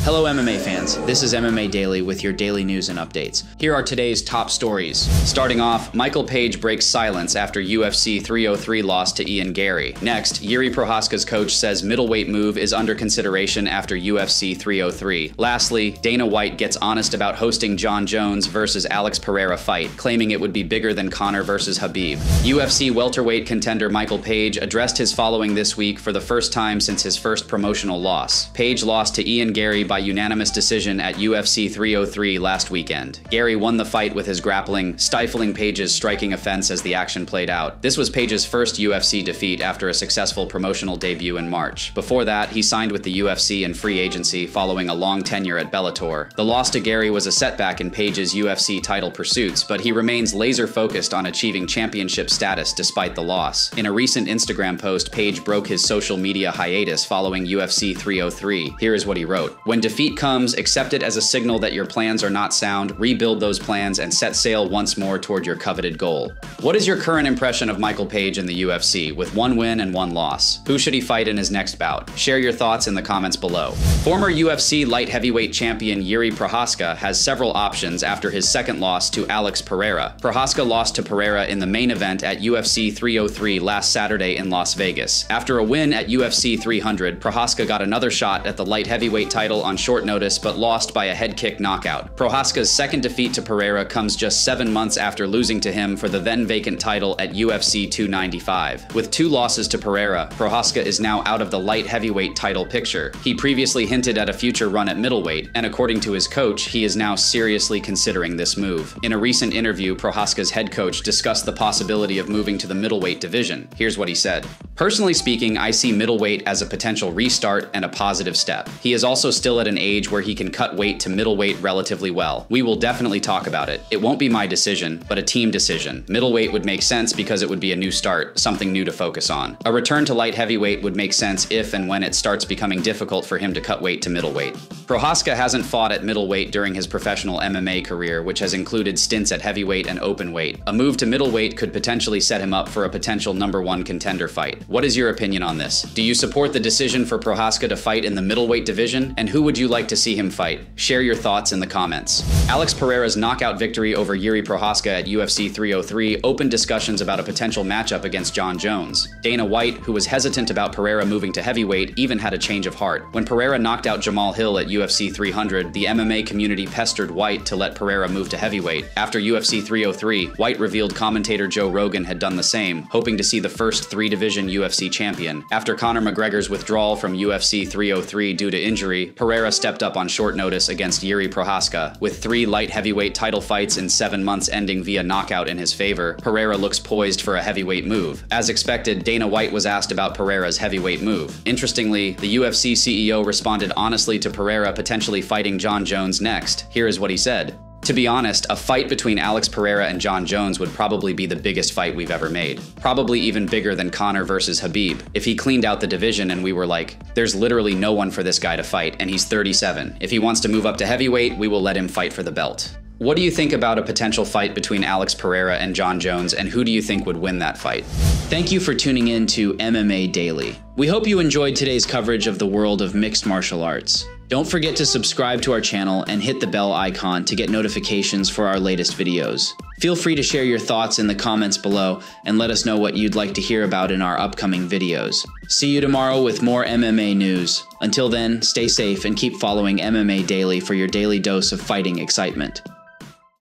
Hello MMA fans, this is MMA Daily with your daily news and updates. Here are today's top stories. Starting off, Michael Page breaks silence after UFC 303 loss to Ian Garry. Next, Jiri Prochazka's coach says middleweight move is under consideration after UFC 303. Lastly, Dana White gets honest about hosting Jon Jones versus Alex Pereira fight, claiming it would be bigger than Conor versus Khabib. UFC welterweight contender Michael Page addressed his following this week for the first time since his first promotional loss. Page lost to Ian Garry by unanimous decision at UFC 303 last weekend. Garry won the fight with his grappling, stifling Page's striking offense as the action played out. This was Page's first UFC defeat after a successful promotional debut in March. Before that, he signed with the UFC in free agency following a long tenure at Bellator. The loss to Garry was a setback in Page's UFC title pursuits, but he remains laser-focused on achieving championship status despite the loss. In a recent Instagram post, Page broke his social media hiatus following UFC 303. Here is what he wrote. "When defeat comes, accept it as a signal that your plans are not sound, rebuild those plans, and set sail once more toward your coveted goal." What is your current impression of Michael Page in the UFC, with one win and one loss? Who should he fight in his next bout? Share your thoughts in the comments below. Former UFC light heavyweight champion Jiri Prochazka has several options after his second loss to Alex Pereira. Prochazka lost to Pereira in the main event at UFC 303 last Saturday in Las Vegas. After a win at UFC 300, Prochazka got another shot at the light heavyweight title on short notice but lost by a head kick knockout. Prochazka's second defeat to Pereira comes just 7 months after losing to him for the then vacant title at UFC 295. With 2 losses to Pereira, Prochazka is now out of the light heavyweight title picture. He previously hinted at a future run at middleweight, and according to his coach, he is now seriously considering this move. In a recent interview, Prochazka's head coach discussed the possibility of moving to the middleweight division. Here's what he said. "Personally speaking, I see middleweight as a potential restart and a positive step. He is also still at an age where he can cut weight to middleweight relatively well. We will definitely talk about it. It won't be my decision, but a team decision. Middleweight would make sense because it would be a new start, something new to focus on. A return to light heavyweight would make sense if and when it starts becoming difficult for him to cut weight to middleweight." Prochazka hasn't fought at middleweight during his professional MMA career, which has included stints at heavyweight and openweight. A move to middleweight could potentially set him up for a potential #1 contender fight. What is your opinion on this? Do you support the decision for Prochazka to fight in the middleweight division? And who would you like to see him fight? Share your thoughts in the comments. Alex Pereira's knockout victory over Jiri Prochazka at UFC 303 opened discussions about a potential matchup against Jon Jones. Dana White, who was hesitant about Pereira moving to heavyweight, even had a change of heart. When Pereira knocked out Jamal Hill at UFC 300, the MMA community pestered White to let Pereira move to heavyweight. After UFC 303, White revealed commentator Joe Rogan had done the same, hoping to see the first 3-division UFC champion. After Conor McGregor's withdrawal from UFC 303 due to injury, Pereira stepped up on short notice against Jiri Prochazka. With 3 light heavyweight title fights in 7 months ending via knockout in his favor, Pereira looks poised for a heavyweight move. As expected, Dana White was asked about Pereira's heavyweight move. Interestingly, the UFC CEO responded honestly to Pereira potentially fighting Jon Jones next. Here is what he said. "To be honest, a fight between Alex Pereira and Jon Jones would probably be the biggest fight we've ever made. Probably even bigger than Conor versus Khabib. If he cleaned out the division and we were like, there's literally no one for this guy to fight, and he's 37. If he wants to move up to heavyweight, we will let him fight for the belt." What do you think about a potential fight between Alex Pereira and Jon Jones, and who do you think would win that fight? Thank you for tuning in to MMA Daily. We hope you enjoyed today's coverage of the world of mixed martial arts. Don't forget to subscribe to our channel and hit the bell icon to get notifications for our latest videos. Feel free to share your thoughts in the comments below and let us know what you'd like to hear about in our upcoming videos. See you tomorrow with more MMA news. Until then, stay safe and keep following MMA Daily for your daily dose of fighting excitement.